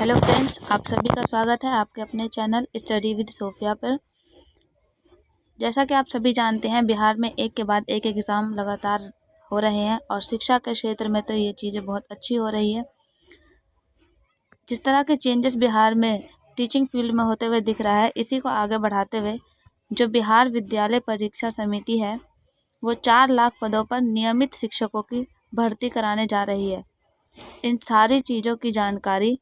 Hello friends, आप सभी का स्वागत है आपके अपने चैनल स्टडी विद सोफिया पर। जैसा कि आप सभी जानते हैं, बिहार में एक के बाद एक एग्ज़ाम लगातार हो रहे हैं और शिक्षा के क्षेत्र में तो ये चीज़ें बहुत अच्छी हो रही है। जिस तरह के चेंजेस बिहार में टीचिंग फील्ड में होते हुए दिख रहा है, इसी को आगे बढ़ाते हुए जो बिहार विद्यालय परीक्षा समिति है वो 4 लाख पदों पर नियमित शिक्षकों की भर्ती कराने जा रही है। इन सारी चीज़ों की जानकारी,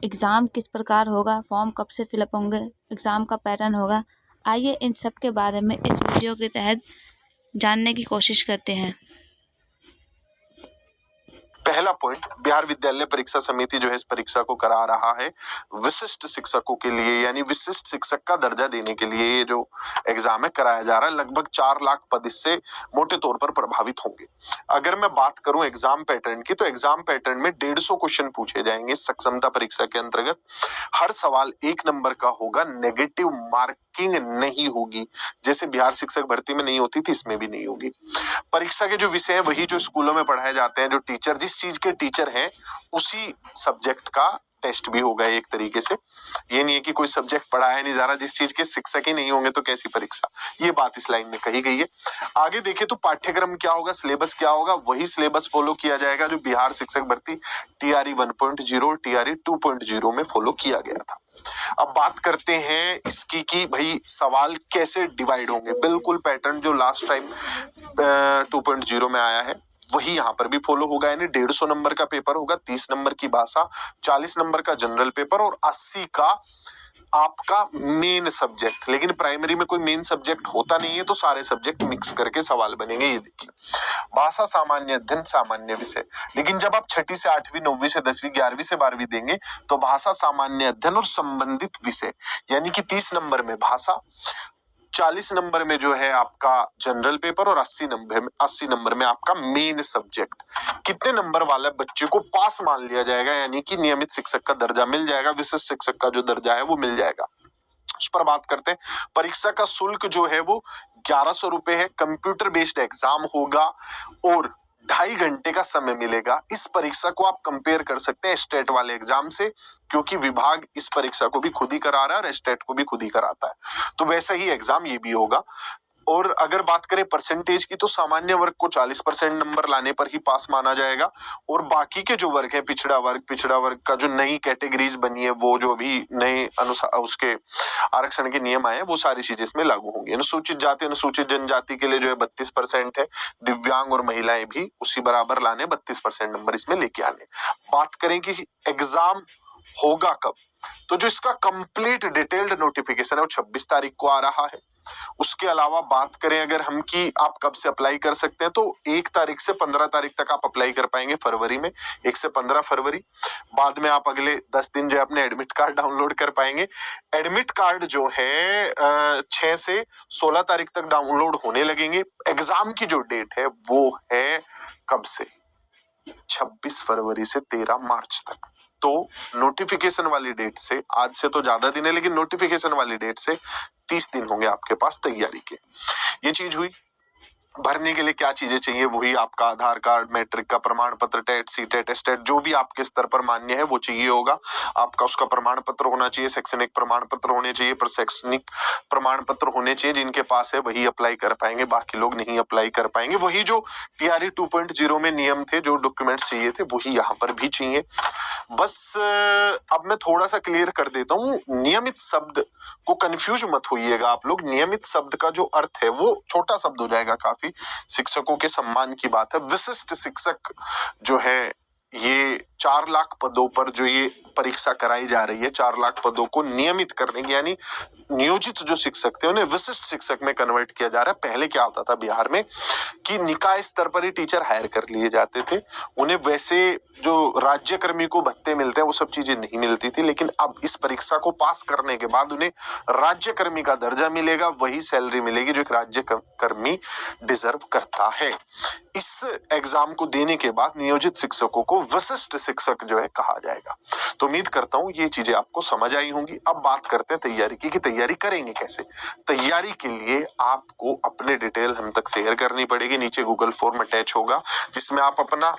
एग्ज़ाम किस प्रकार होगा, फॉर्म कब से फिलअप होंगे, एग्ज़ाम का पैटर्न होगा, आइए इन सब के बारे में इस वीडियो के तहत जानने की कोशिश करते हैं। पहला पॉइंट, बिहार विद्यालय परीक्षा समिति जो है इस परीक्षा को करा रहा है विशिष्ट शिक्षकों के लिए, यानी विशिष्ट शिक्षक का दर्जा देने के लिए ये जो एग्जाम है कराया जा रहा है। लगभग 4 लाख पद इससे मोटे तौर पर प्रभावित होंगे। अगर मैं बात करूं एग्जाम पैटर्न की, तो एग्जाम पैटर्न में 150 क्वेश्चन पूछे जाएंगे सक्षमता परीक्षा के अंतर्गत। हर सवाल 1 नंबर का होगा, नेगेटिव मार्किंग नहीं होगी। जैसे बिहार शिक्षक भर्ती में नहीं होती थी, इसमें भी नहीं होगी। परीक्षा के जो विषय है वही जो स्कूलों में पढ़ाए जाते हैं, जो टीचर जिस चीज के टीचर हैं उसी सब्जेक्ट का टेस्ट भी होगा एक तरीके से। ये नहीं है कि कोई सब्जेक्ट पढ़ाया नहीं जा रहा, जिस चीज के शिक्षक ही नहीं होंगे तो कैसी परीक्षा, ये बात इस लाइन में कही गई है। आगे देखें तो पाठ्यक्रम क्या होगा, सिलेबस क्या होगा, वही सिलेबस फॉलो किया जाएगा जो बिहार शिक्षक भर्ती टीआरई 1.0 टीआरई 2.0 में फॉलो किया गया था। अब बात करते हैं इसकी कि भाई सवाल कैसे डिवाइड होंगे। बिल्कुल पैटर्न जो लास्ट टाइम 2.0 में आया है वही यहाँ पर भी फॉलो होगा, यानी 150 नंबर का पेपर होगा, 30 नंबर की भाषा, 40 नंबर का जनरल पेपर और 80 का आपका मेन सब्जेक्ट। लेकिन प्राइमरी में कोई मेन सब्जेक्ट होता नहीं है, तो सारे सब्जेक्ट मिक्स करके सवाल बनेंगे। ये देखिए, भाषा सामान्य अध्ययन सामान्य विषय। लेकिन जब आप 6ठी से 8वीं, 9वीं से 10वीं, 11वीं से 12वीं देंगे तो भाषा सामान्य अध्ययन और संबंधित विषय, यानी कि 30 नंबर में भाषा, 40 नंबर में जो है आपका जनरल पेपर और 80 नंबर में आपका मेन सब्जेक्ट। कितने नंबर वाले बच्चे को पास मान लिया जाएगा, यानी कि नियमित शिक्षक का दर्जा मिल जाएगा, विशिष्ट शिक्षक का जो दर्जा है वो मिल जाएगा। उस पर बात करते हैं। परीक्षा का शुल्क जो है वो 1100 रुपए है। कंप्यूटर बेस्ड एग्जाम होगा और 2.5 घंटे का समय मिलेगा। इस परीक्षा को आप कंपेयर कर सकते हैं स्टेट वाले एग्जाम से, क्योंकि विभाग इस परीक्षा को भी खुद ही करा रहा है और स्टेट को भी खुद ही कराता है, तो वैसा ही एग्जाम ये भी होगा। और अगर बात करें परसेंटेज की, तो सामान्य वर्ग को 40% नंबर लाने पर ही पास माना जाएगा और बाकी के जो वर्ग है, पिछड़ा वर्ग का जो नई कैटेगरीज बनी है, वो जो भी नए अनुसार उसके आरक्षण के नियम आए, वो सारी चीजें इसमें लागू होंगी। अनुसूचित जाति अनुसूचित जनजाति के लिए जो है 32% है, दिव्यांग और महिलाएं भी उसी बराबर लाने 32% नंबर इसमें लेके आने। बात करें कि एग्जाम होगा कब, तो जो इसका कंप्लीट डिटेल्ड नोटिफिकेशन है वो 26 तारीख को आ रहा है। उसके अलावा बात करें अगर हम कि आप कब से अप्लाई कर सकते हैं, तो 1 तारीख से 15 तारीख तक आप अप्लाई कर पाएंगे फरवरी में, 1 से 15 फरवरी। बाद में आप अगले 10 दिन जो है अपने एडमिट कार्ड डाउनलोड कर पाएंगे। एडमिट कार्ड जो है 6 से 16 तारीख तक डाउनलोड होने लगेंगे। एग्जाम की जो डेट है वो है कब से, 26 फरवरी से 13 मार्च तक। तो नोटिफिकेशन वाली डेट से, आज से तो ज्यादा दिन है, लेकिन नोटिफिकेशन वाली डेट से 30 दिन होंगे आपके पास तैयारी के। ये चीज हुई। भरने के लिए क्या चीजें चाहिए, वही आपका आधार कार्ड, मैट्रिक का प्रमाण पत्र, टेट, सीटेट, स्टेट, जो भी आपके स्तर पर मान्य है वो चाहिए होगा। आपका उसका प्रमाण पत्र होना चाहिए, शैक्षणिक प्रमाण पत्र होने चाहिए, प्रशैक्षणिक प्रमाण पत्र होने चाहिए। जिनके पास है वही अप्लाई कर पाएंगे, बाकी लोग नहीं अप्लाई कर पाएंगे। वही जो टीआरई 2.0 में नियम थे, जो डॉक्यूमेंट्स चाहिए थे, वही यहाँ पर भी चाहिए। बस अब मैं थोड़ा सा क्लियर कर देता हूँ, नियमित शब्द को कंफ्यूज मत होइएगा आप लोग। नियमित शब्द का जो अर्थ है वो छोटा शब्द हो जाएगा काफी, शिक्षकों के सम्मान की बात है। विशिष्ट शिक्षक जो है, ये 4 लाख पदों पर जो ये परीक्षा कराई जा रही है, 4 लाख पदों को नियमित करने की, यानी नियोजित जो शिक्षक थे उन्हें विशिष्ट शिक्षक में कन्वर्ट किया जा रहा है। पहले क्या होता था बिहार में कि निकाय स्तर पर ही टीचर हायर कर लिए जाते थे, उन्हें वैसे जो राज्यकर्मी को भत्ते मिलते हैं वो सब चीजें नहीं मिलती थी। लेकिन अब इस परीक्षा को पास करने के बाद उन्हें राज्यकर्मी का दर्जा मिलेगा, वही सैलरी मिलेगी जो एक राज्यकर्मी डिजर्व करता है। इस एग्जाम को देने के बाद नियोजित शिक्षकों को विशिष्ट शिक्षक जो है कहा जाएगा। तो उम्मीद करता हूं ये चीजें आपको समझ आई होंगी। अब बात करते हैं तैयारी की, कि तैयारी करेंगे कैसे। तैयारी के लिए आपको अपने डिटेल हम तक शेयर करनी पड़ेगी। नीचे गूगल फॉर्म अटैच होगा जिसमें आप अपना